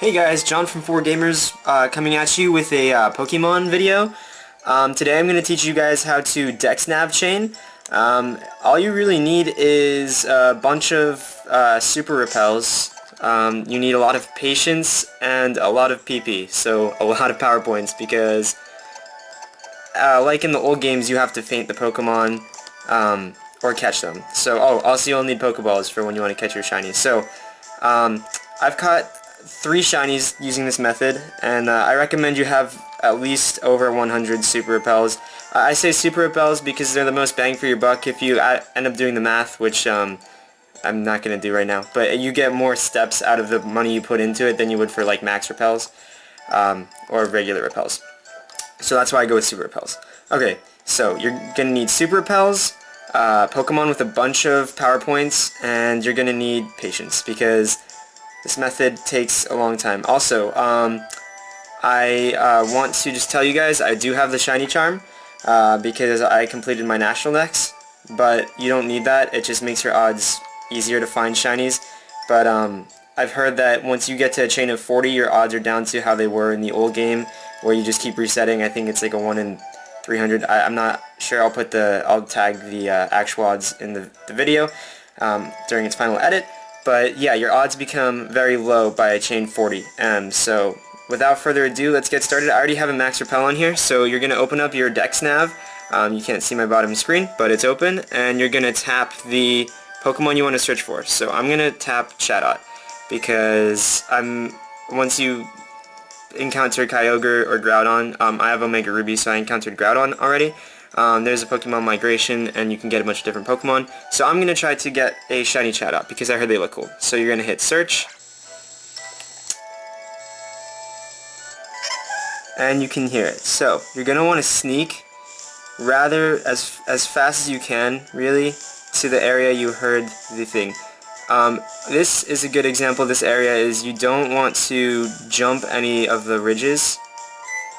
Hey guys, John from 4Gamers coming at you with a Pokemon video. Today I'm going to teach you guys how to DexNav Chain. All you really need is a bunch of super repels. You need a lot of patience and a lot of PP, so a lot of power points, because like in the old games you have to feint the Pokemon or catch them. So, also you'll need Pokeballs for when you want to catch your shinies. So, I've caught 3 shinies using this method, and I recommend you have at least over 100 super repels. I say super repels because they're the most bang for your buck if you end up doing the math, which I'm not going to do right now, but you get more steps out of the money you put into it than you would for like max repels or regular repels. So that's why I go with super repels. Okay, so you're going to need super repels, Pokemon with a bunch of power points, and you're going to need patience because this method takes a long time. Also, I want to just tell you guys I do have the shiny charm because I completed my national dex, but you don't need that. It just makes your odds easier to find shinies. But I've heard that once you get to a chain of 40, your odds are down to how they were in the old game, where you just keep resetting. I think it's like a 1 in 300. I'm not sure. I'll tag the actual odds in the video during its final edit. But yeah, your odds become very low by chain 40. So without further ado, let's get started. I already have a max repel on here, so you're going to open up your DexNav. You can't see my bottom screen, but it's open, and you're going to tap the Pokemon you want to search for. So I'm going to tap CHATOT because once you encounter Kyogre or Groudon, I have Omega Ruby, so I encountered Groudon already. There's a Pokemon migration, and you can get a bunch of different Pokemon. So I'm going to try to get a shiny CHATOT because I heard they look cool. So you're going to hit search, and you can hear it. So you're going to want to sneak rather as fast as you can, really, to the area you heard the thing. This is a good example. This area is you don't want to jump any of the ridges,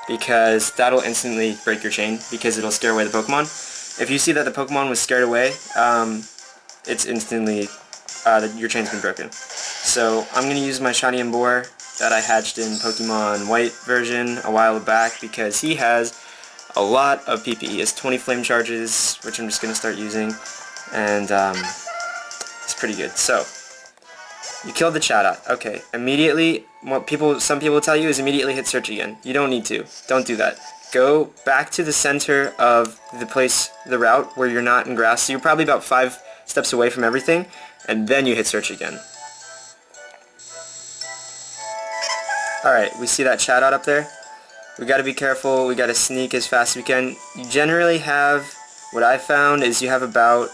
because that'll instantly break your chain because it'll scare away the Pokemon. If you see that the Pokemon was scared away, it's instantly, your chain's been broken. So I'm going to use my shiny Embor that I hatched in Pokemon White version a while back because he has a lot of PP. He has 20 flame charges, which I'm just going to start using, and it's pretty good. So you killed the CHATOT. Okay, immediately, some people tell you is immediately hit search again. You don't need to. Don't do that. Go back to the center of the route where you're not in grass. So you're probably about 5 steps away from everything, and then you hit search again. Alright, we see that CHATOT up there. We gotta be careful. We gotta sneak as fast as we can. You generally have, what I found is you have about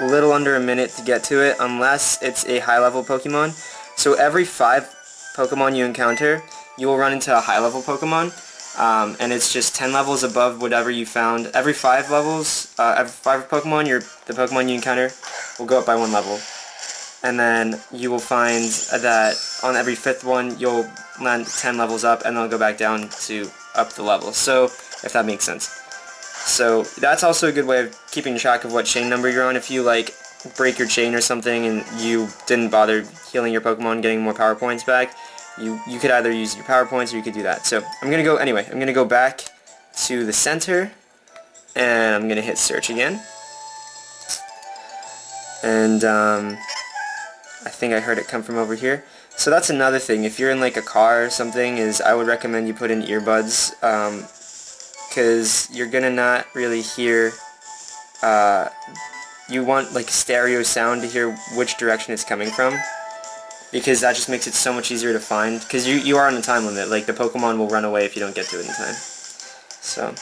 a little under a minute to get to it, unless it's a high level Pokemon. So every 5 Pokemon you encounter, you will run into a high level Pokemon, and it's just 10 levels above whatever you found. Every 5 levels, every 5 Pokemon, the Pokemon you encounter will go up by 1 level. And then you will find that on every 5th one, you'll land 10 levels up, and they'll go back down to up the level. So, if that makes sense. So that's also a good way of keeping track of what chain number you're on. If you like break your chain or something and you didn't bother healing your Pokemon, getting more power points back, you could either use your power points or you could do that. So I'm gonna go anyway. I'm gonna go back to the center, and I'm gonna hit search again. And I think I heard it come from over here. So that's another thing. If you're in like a car or something, is I would recommend you put in earbuds. Because you're gonna not really hear, you want like stereo sound to hear which direction it's coming from, because that just makes it so much easier to find, because you are on a time limit. Like, the Pokemon will run away if you don't get to it in time. So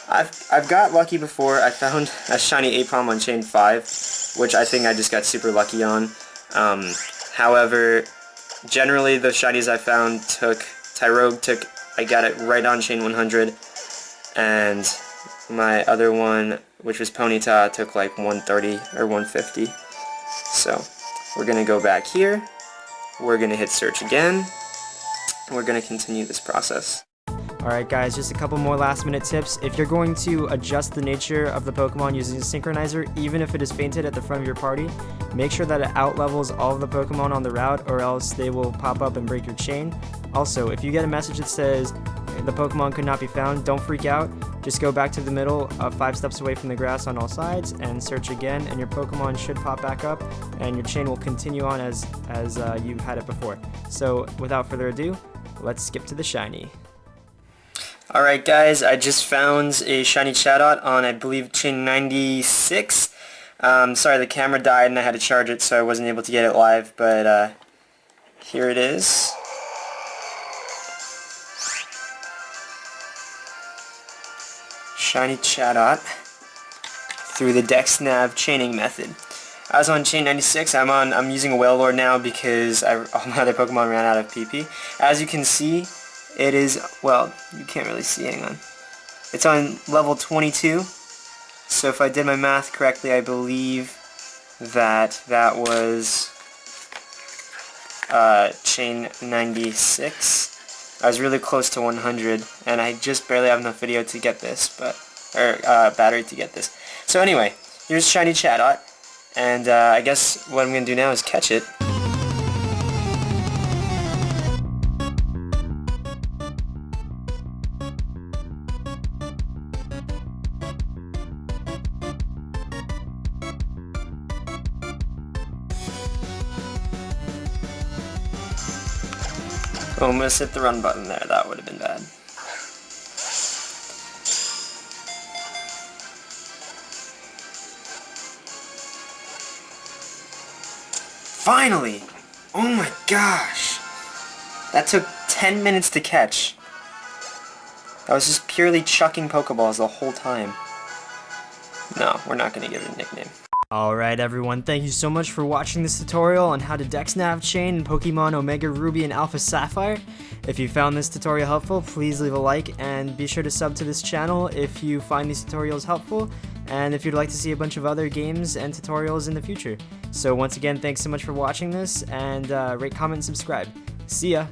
I've got lucky before. I found a shiny Apom on chain 5, which I think I just got super lucky on. However, generally the shinies I found I got it right on chain 100. And my other one, which was Ponyta, took like 130 or 150. So we're going to go back here. We're going to hit search again. We're going to continue this process. Alright guys, just a couple more last minute tips. If you're going to adjust the nature of the Pokemon using a synchronizer, even if it is fainted at the front of your party, make sure that it outlevels all of the Pokemon on the route, or else they will pop up and break your chain. Also, if you get a message that says the Pokemon could not be found, don't freak out. Just go back to the middle, 5 steps away from the grass on all sides, and search again, and your Pokemon should pop back up, and your chain will continue on as you've had it before. So, without further ado, let's skip to the shiny. Alright guys, I just found a shiny CHATOT on, I believe, chain 96. Sorry, the camera died and I had to charge it, so I wasn't able to get it live, but here it is. Shiny CHATOT through the DexNav Chaining method. I was on chain 96. I'm using a Wailord now because all my other Pokemon ran out of PP. As you can see, it is, well, you can't really see, hang on. It's on level 22, so if I did my math correctly, I believe that was chain 96. I was really close to 100, and I just barely have enough video to get this, battery to get this. So anyway, here's shiny CHATOT, and I guess what I'm going to do now is catch it. Almost hit the run button there, that would have been bad. Finally! Oh my gosh! That took 10 minutes to catch. I was just purely chucking Pokeballs the whole time. No, we're not going to give it a nickname. Alright everyone, thank you so much for watching this tutorial on how to DexNav chain in Pokemon Omega Ruby and Alpha Sapphire. If you found this tutorial helpful, please leave a like and be sure to sub to this channel if you find these tutorials helpful and if you'd like to see a bunch of other games and tutorials in the future. So once again, thanks so much for watching this, and rate, comment, and subscribe. See ya!